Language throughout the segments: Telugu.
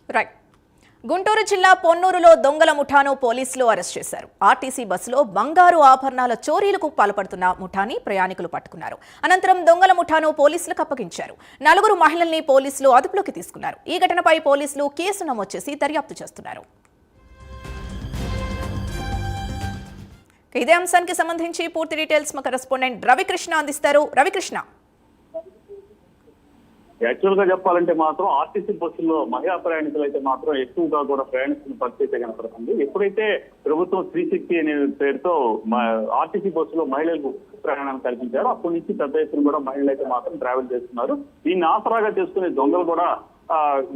రైట్. గుంటూరు జిల్లా పొన్నూరులో దొంగల ముఠాను పోలీసులు అరెస్ట్ చేశారు. ఆర్టీసీ బస్సులో బంగారు ఆభరణాల చోరీలకు పాల్పడుతున్న ముఠాని ప్రయాణికులు పట్టుకున్నారు. అనంతరం దొంగల ముఠాను పోలీసులకు అప్పగించారు. 4 మహిళల్ని పోలీసులు అదుపులోకి తీసుకున్నారు. ఈ ఘటనపై పోలీసులు కేసు నమోదు చేసి దర్యాప్తు చేస్తున్నారు. ఇదే అంశానికి సంబంధించి పూర్తి డీటెయిల్స్ మా కరెస్పాండెంట్ రవికృష్ణ అందిస్తారు. రవికృష్ణ, యాక్చువల్ గా చెప్పాలంటే మాత్రం ఆర్టీసీ బస్సుల్లో మహిళా ప్రయాణికులు అయితే మాత్రం ఎక్కువగా కూడా ప్రయాణిస్తున్న పరిస్థితి కనపడుతుంది. ఎప్పుడైతే ప్రభుత్వం స్త్రీశక్తి అనే పేరుతో ఆర్టీసీ బస్సులో మహిళలకు ప్రయాణాన్ని కల్పించారో అప్పటి నుంచి పెద్ద ఎత్తున కూడా మహిళలు అయితే మాత్రం ట్రావెల్ చేస్తున్నారు. దీన్ని ఆసరాగా చేసుకునే దొంగలు కూడా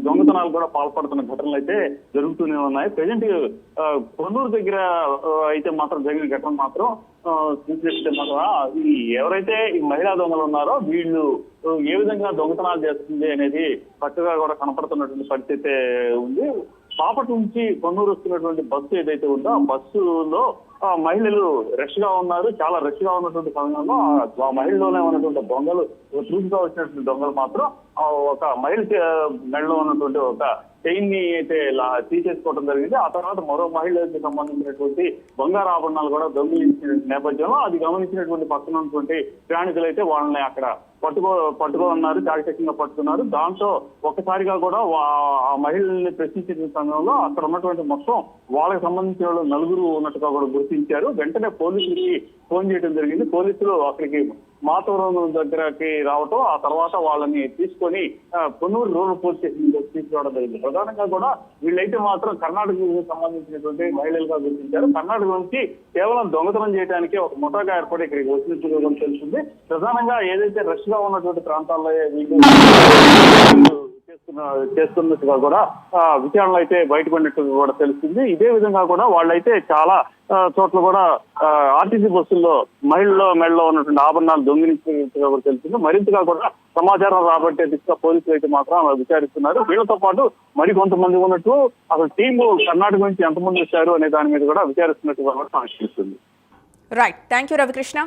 దొంగతనాలు కూడా పాల్పడుతున్న ఘటనలు అయితే జరుగుతూనే ఉన్నాయి. ప్రజెంట్ కొన్నూరు దగ్గర అయితే మాత్రం జరిగిన ఘటన మాత్రం చూసినట్టే మాత్రం ఎవరైతే ఈ మహిళా దొంగలు ఉన్నారో వీళ్ళు ఏ విధంగా దొంగతనాలు చేస్తుంది అనేది చక్కగా కూడా కనపడుతున్నటువంటి పరిస్థితి ఉంది. బాపట్ల నుంచి కొన్నూరు వస్తున్నటువంటి బస్సు ఏదైతే ఉందో ఆ బస్సులో మహిళలు రష్ గా ఉన్నారు. చాలా రష్ గా ఉన్నటువంటి సమయంలో ఆ మహిళలోనే ఉన్నటువంటి దొంగలు చూపుగా వచ్చినటువంటి దొంగలు మాత్రం ఒక మహిళ మెడలో ఉన్నటువంటి ఒక చైన్ ని అయితే తీసేసుకోవడం జరిగింది. ఆ తర్వాత మరో మహిళకి సంబంధించినటువంటి బంగారు ఆభరణాలు కూడా దొంగిలించిన నేపథ్యంలో అది గమనించినటువంటి పక్కన ఉన్నటువంటి ప్రయాణికులు అయితే వాళ్ళని అక్కడ పట్టుకున్నారు, చాకచక్యంగా పట్టుకున్నారు. దాంతో ఒక్కసారిగా కూడా ఆ మహిళల్ని ప్రశ్నించిన సమయంలో అక్కడ ఉన్నటువంటి మొత్తం వాళ్ళకి సంబంధించిన వాళ్ళు 4 ఉన్నట్టుగా కూడా గుర్తించారు. వెంటనే పోలీసులకి ఫోన్ చేయడం జరిగింది. పోలీసులు అక్కడికి మాతవరం దగ్గరకి రావటం, ఆ తర్వాత వాళ్ళని తీసుకొని పొన్నూరు రూరల్ పోలీస్ స్టేషన్ తీసుకురావడం జరిగింది. ప్రధానంగా కూడా వీళ్ళైతే మాత్రం కర్ణాటకకు సంబంధించినటువంటి మహిళలుగా గుర్తించారు. కర్ణాటక నుంచి కేవలం దొంగతనం చేయడానికి ఒక ముఠాగా ఏర్పడి ఇక్కడికి వచ్చినట్టుగా తెలిసింది. ప్రధానంగా ఏదైతే రష్ గా ఉన్నటువంటి ప్రాంతాల్లో వీళ్ళు చేస్తున్నట్టుగా కూడా విచారణలు అయితే బయటపడినట్టుగా కూడా తెలుస్తుంది. ఇదే విధంగా కూడా వాళ్ళైతే చాలా చోట్ల కూడా ఆర్టీసీ బస్సుల్లో మెడలో ఉన్నటువంటి ఆభరణాలు దొంగిలించినట్టుగా కూడా తెలుస్తుంది. మరింతగా కూడా సమాచారం రాబట్టే దిశగా పోలీసులు అయితే మాత్రం విచారిస్తున్నారు. వీళ్ళతో పాటు మరికొంతమంది ఉన్నట్టు అసలు టీము కర్ణాటక నుంచి ఎంతమంది వచ్చారు అనే దాని మీద కూడా విచారిస్తున్నట్టుగా కూడా తెలుస్తుంది. రైట్. Thank you Ravikrishna.